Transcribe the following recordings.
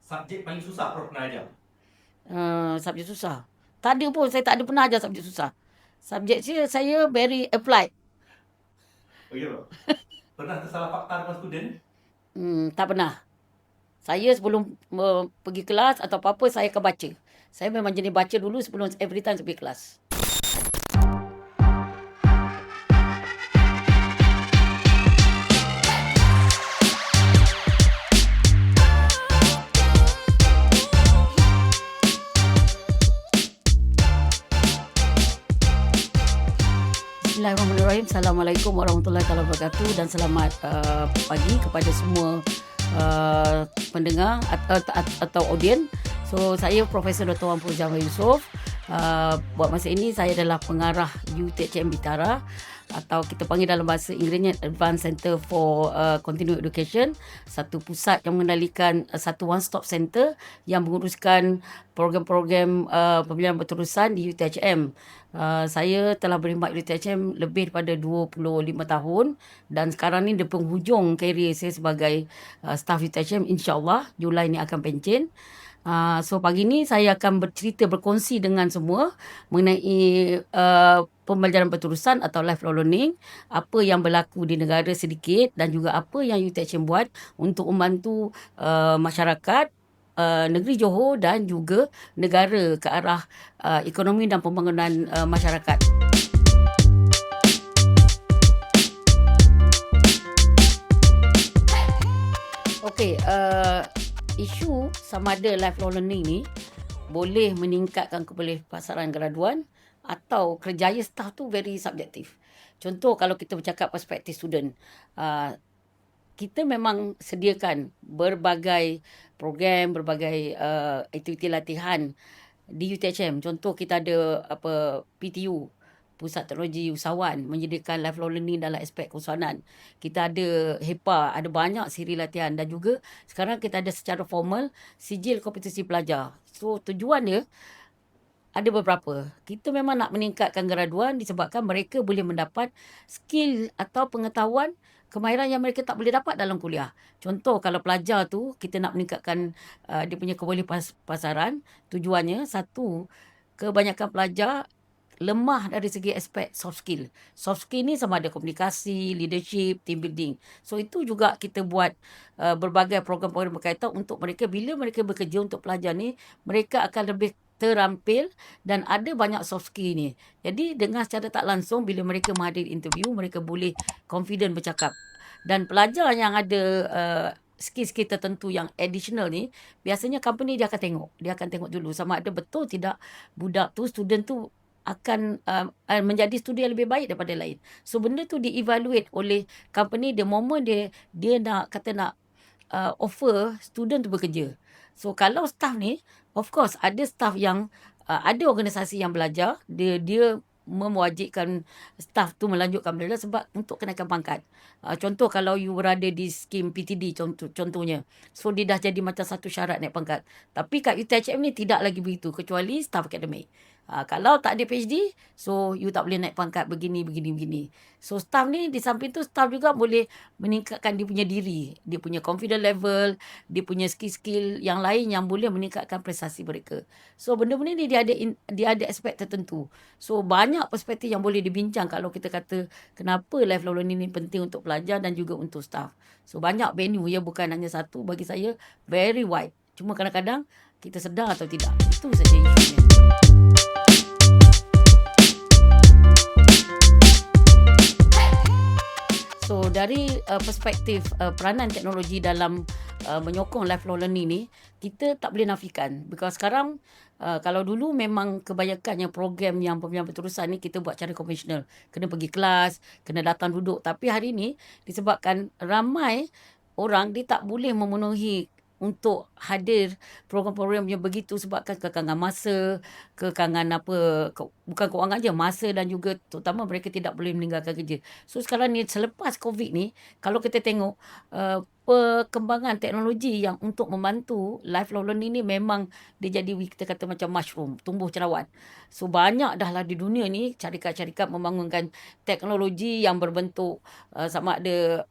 Subjek paling susah Prof pernah ajar? Subjek susah. Tak ada pun, saya tak ada pernah ajar subjek susah. Subjek saya very applied. Oh ya, Prof. Pernah tersalah fakta depan student? Tak pernah. Saya sebelum pergi kelas atau apa-apa, saya akan baca. Saya memang jenis baca dulu sebelum every time saya pergi kelas. Bismillahirrahmanirrahim. Assalamualaikum warahmatullahi wabarakatuh dan selamat pagi kepada semua pendengar atau audien. So, saya Profesor Dr. Wan Furuzan Yusof. Buat masa ini saya adalah pengarah UTHM Bitara, atau kita panggil dalam bahasa Inggerisnya Advanced Center for Continuing Education, satu pusat yang mengendalikan satu one-stop center yang menguruskan program-program pembelajaran berterusan di UTHM. Saya telah berkhidmat di UTHM lebih daripada 25 tahun dan sekarang ni di penghujung karier saya sebagai staff UTHM. InsyaAllah Julai ni akan pencen. So pagi ni saya akan berkongsi dengan semua mengenai pembelajaran berterusan atau lifelong learning, apa yang berlaku di negara sedikit dan juga apa yang UTHM buat untuk membantu masyarakat negeri Johor dan juga negara ke arah ekonomi dan pembangunan masyarakat. Okey, isu sama ada lifelong learning ni boleh meningkatkan kepasaran graduan atau kerjaya staff tu very subjektif. Contoh kalau kita bercakap perspektif student, kita memang sediakan berbagai program, berbagai aktiviti latihan di UTHM. Contoh kita ada PTU, Pusat Teknologi Usahawan, menyediakan lifelong learning dalam aspek keusahawanan. Kita ada HEPA, ada banyak siri latihan dan juga sekarang kita ada secara formal sijil kompetisi pelajar. So tujuan dia ada beberapa. Kita memang nak meningkatkan graduan disebabkan mereka boleh mendapat skill atau pengetahuan kemahiran yang mereka tak boleh dapat dalam kuliah. Contoh kalau pelajar tu kita nak meningkatkan dia punya kebolehan tujuannya satu, kebanyakan pelajar lemah dari segi aspek soft skill. Soft skill ni sama ada komunikasi, leadership, team building. So itu juga kita buat berbagai program-program berkaitan untuk mereka, bila mereka bekerja untuk pelajar ni, mereka akan lebih terampil dan ada banyak soft skill ni. Jadi dengan secara tak langsung bila mereka menghadiri interview, mereka boleh confident bercakap. Dan pelajar yang ada skill-skill tertentu yang additional ni, biasanya company dia akan tengok. Dia akan tengok dulu sama ada betul tidak budak tu, student tu akan menjadi studi yang lebih baik daripada lain. So benda tu di-evaluate oleh company the moment dia nak offer student tu bekerja. So kalau staff ni, of course ada staff yang ada organisasi yang belajar, dia mewajibkan staff tu melanjutkan belajar sebab untuk kenaikan pangkat. Contoh kalau you berada di skim PTD contohnya. So dia dah jadi macam satu syarat naik pangkat. Tapi kat UTHM ni tidak lagi begitu kecuali staff akademik. Kalau tak ada PhD, so you tak boleh naik pangkat begini. So staff ni di samping tu staff juga boleh meningkatkan dia punya diri, dia punya confidence level, dia punya skill-skill yang lain yang boleh meningkatkan prestasi mereka. So benda-benda ni dia ada aspek tertentu. So banyak perspektif yang boleh dibincang kalau kita kata kenapa lifelong learning ni penting untuk pelajar dan juga untuk staff. So banyak venue ya, bukan hanya satu. Bagi saya very wide. Cuma kadang-kadang kita sedar atau tidak. Itu saja isunya. So dari perspektif peranan teknologi dalam menyokong lifelong learning ni, kita tak boleh nafikan. Because sekarang kalau dulu memang kebanyakannya program yang pembelajaran berterusan ni kita buat cara konvensional. Kena pergi kelas, kena datang duduk. Tapi hari ni disebabkan ramai orang dia tak boleh memenuhi untuk hadir program-program yang begitu sebabkan kekangan masa, bukan kewangan je, masa dan juga terutama mereka tidak boleh meninggalkan kerja. So sekarang ni selepas COVID ni, kalau kita tengok perkembangan teknologi yang untuk membantu lifelong learning ni memang dia jadi kita kata macam mushroom, tumbuh cerawat. So banyak dah lah di dunia ni syarikat-syarikat membangunkan teknologi yang berbentuk sama ada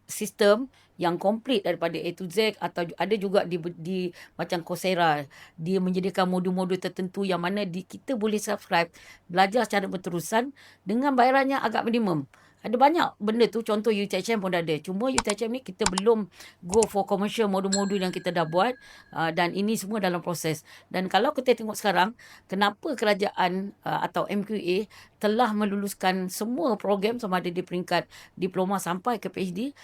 sistem yang komplit daripada A to Z, atau ada juga di macam Coursera, dia menyediakan modul-modul tertentu yang mana kita boleh subscribe, belajar secara berterusan dengan bayaran yang agak minimum. Ada banyak benda tu, contoh UTHM pun dah ada. Cuma UTHM ni kita belum go for commercial modul-modul yang kita dah buat, dan ini semua dalam proses. Dan kalau kita tengok sekarang, kenapa kerajaan atau MQA telah meluluskan semua program sama ada di peringkat diploma sampai ke PhD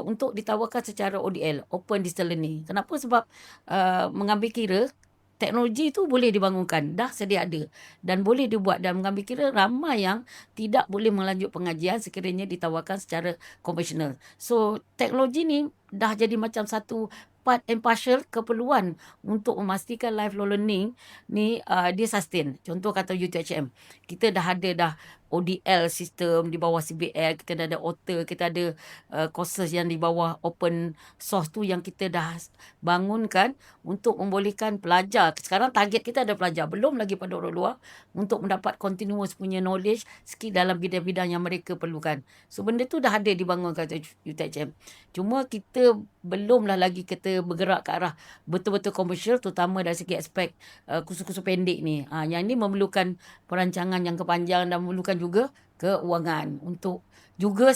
untuk ditawarkan secara ODL, Open Distance Learning. Kenapa? Sebab mengambil kira teknologi tu boleh dibangunkan, dah sedia ada dan boleh dibuat, dan mengambil kira ramai yang tidak boleh melanjut pengajian sekiranya ditawarkan secara konvensional. So teknologi ni dah jadi macam satu part and parcel keperluan untuk memastikan lifelong learning ni dia sustain. Contoh kata UTHM, kita dah ada dah ODL sistem di bawah CBL, kita dah ada OTA, kita ada courses yang di bawah open source tu yang kita dah bangunkan untuk membolehkan pelajar. Sekarang target kita ada pelajar, belum lagi pada orang luar, untuk mendapat continuous punya knowledge, skill dalam bidang-bidang yang mereka perlukan. So benda tu dah ada dibangun kat UTHM. Cuma kita belumlah lagi kita bergerak ke arah betul-betul komersial, terutama dari segi aspek kursus-kursus pendek ni. Yang ni memerlukan perancangan yang kepanjang dan memerlukan juga keuangan untuk juga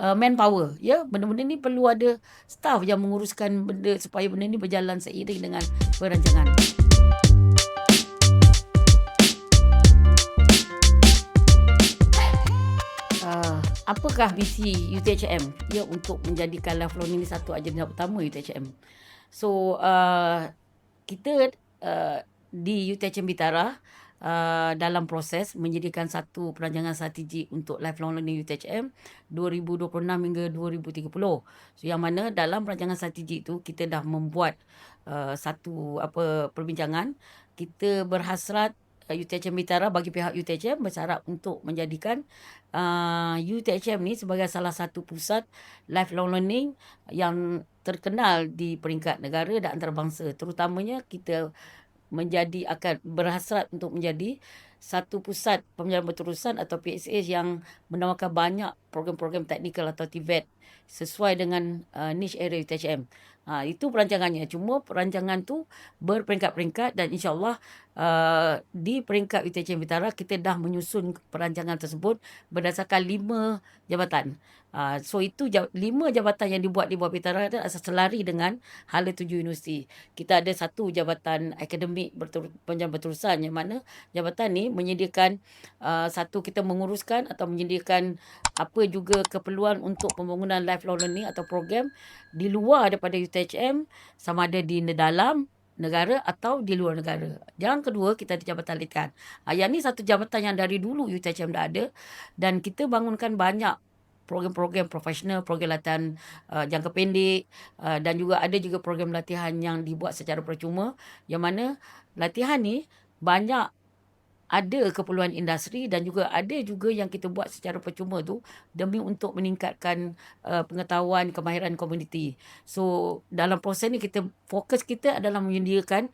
manpower. Ya, benda-benda ni perlu ada staff yang menguruskan benda supaya benda ni berjalan seiring dengan perancangan. Apakah visi UTHM ya untuk menjadikan lifelong learning satu agenda utama UTHM? So kita di UTHM Bitara dalam proses menyediakan satu perancangan strategi untuk lifelong learning UTHM 2026 hingga 2030. So yang mana dalam perancangan strategi itu kita dah membuat satu perbincangan. Kita berhasrat UTHM Bitara, bagi pihak UTHM bersyarat untuk menjadikan UTHM ni sebagai salah satu pusat lifelong learning yang terkenal di peringkat negara dan antarabangsa. Terutamanya kita akan berhasrat untuk menjadi satu pusat pembelajaran berterusan atau PSA yang menawarkan banyak program-program teknikal atau TVET sesuai dengan niche area UTHM. Itu perancangannya. Cuma perancangan tu berperingkat-peringkat, dan insyaAllah di peringkat UTHM Bitara kita dah menyusun perancangan tersebut berdasarkan 5 jabatan. So itu 5 jabatan yang dibuat di bawah Bitara adalah selari dengan hala tuju universiti. Kita ada satu jabatan akademik penjenjang berterusan, yang mana jabatan ni menyediakan satu, kita menguruskan atau menyediakan apa juga keperluan untuk pembangunan lifelong learning atau program di luar daripada UTHM, sama ada di dalam negara atau di luar negara. Yang kedua, kita ada jabatan latihan. Yang ni satu jabatan yang dari dulu UTHM dah ada, dan kita bangunkan banyak program-program profesional, program latihan jangka pendek, dan juga ada juga program latihan yang dibuat secara percuma, yang mana latihan ni banyak ada keperluan industri dan juga ada juga yang kita buat secara percuma tu demi untuk meningkatkan pengetahuan, kemahiran komuniti. So dalam proses ni fokus kita adalah menyediakan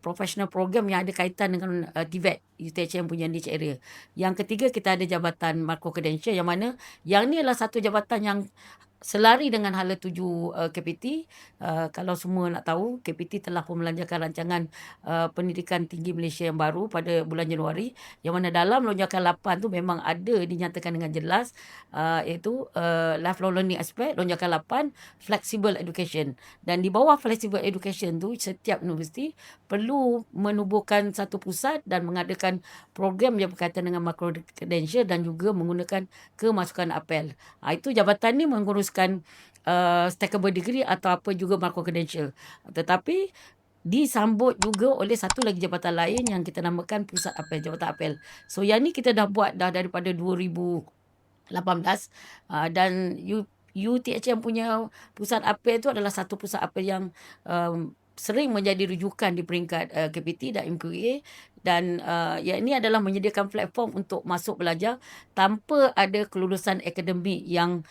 professional program yang ada kaitan dengan TVET, UTHM punya niche area. Yang ketiga, kita ada jabatan Macro Credential, yang mana yang ni adalah satu jabatan yang selari dengan hala tuju KPT. Kalau semua nak tahu, KPT telah pun melancarkan rancangan pendidikan tinggi Malaysia yang baru pada bulan Januari, yang mana dalam lonjakan 8 tu memang ada dinyatakan dengan jelas iaitu lifelong learning aspect, lonjakan 8 flexible education. Dan di bawah flexible education tu, setiap universiti perlu menubuhkan satu pusat dan mengadakan program yang berkaitan dengan macro credential dan juga menggunakan kemasukan apel. Itu jabatan ni menguruskan stackable degree atau apa juga macro credential. Tetapi disambut juga oleh satu lagi jabatan lain yang kita namakan pusat apel, jabatan apel. So yang ni kita dah buat dah daripada 2018, dan UTHM punya pusat apel tu adalah satu pusat apel yang sering menjadi rujukan di peringkat KPT dan MQA, dan yang ini adalah menyediakan platform untuk masuk belajar tanpa ada kelulusan akademik yang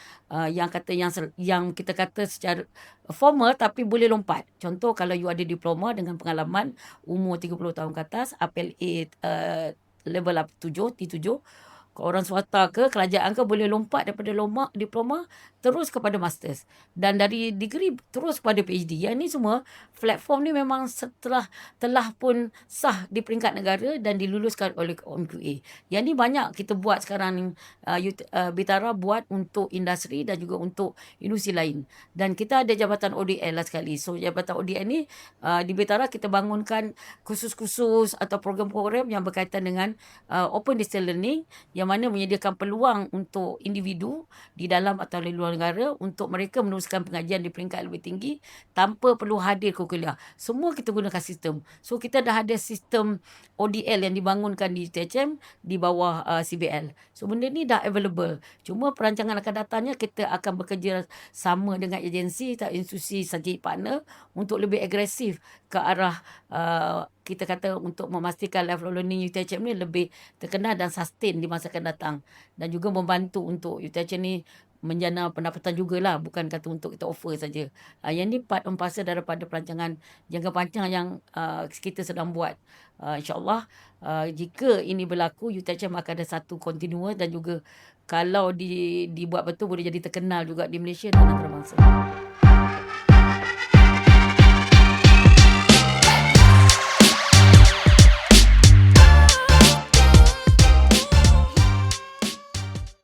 kita kata secara formal, tapi boleh lompat. Contoh, kalau you ada diploma dengan pengalaman umur 30 tahun ke atas, apel A level 7, T7, Kalau orang swasta ke kerajaan ke boleh lompat daripada diploma terus kepada masters. Dan dari degree terus kepada PhD. Yang ni semua platform ni memang telah pun sah di peringkat negara dan diluluskan oleh OMQA. Yang ni banyak kita buat sekarang ni. Bitara buat untuk industri dan juga untuk industri lain. Dan kita ada jabatan ODL lah sekali. So jabatan ODL ni di Bitara kita bangunkan kursus-kursus atau program-program yang berkaitan dengan open distance learning yang mana menyediakan peluang untuk individu di dalam atau di luar negara untuk mereka meneruskan pengajian di peringkat lebih tinggi tanpa perlu hadir ke kuliah. Semua kita gunakan sistem. So kita dah ada sistem ODL yang dibangunkan di UTHM di bawah CBL. So benda ni dah available. Cuma perancangan akan datangnya kita akan bekerja sama dengan agensi atau institusi strategic partner untuk lebih agresif ke arah kita kata untuk memastikan lifelong learning UTHM ni lebih terkenal dan sustain di masa akan datang. Dan juga membantu untuk UTHM ni menjana pendapatan jugalah, bukan kata untuk kita offer saja. Yang ni part and parcel daripada perancangan jangka panjang yang kita sedang buat. InsyaAllah jika ini berlaku, UTHM akan ada satu continuous dan juga kalau dibuat betul boleh jadi terkenal juga di Malaysia dan antarabangsa.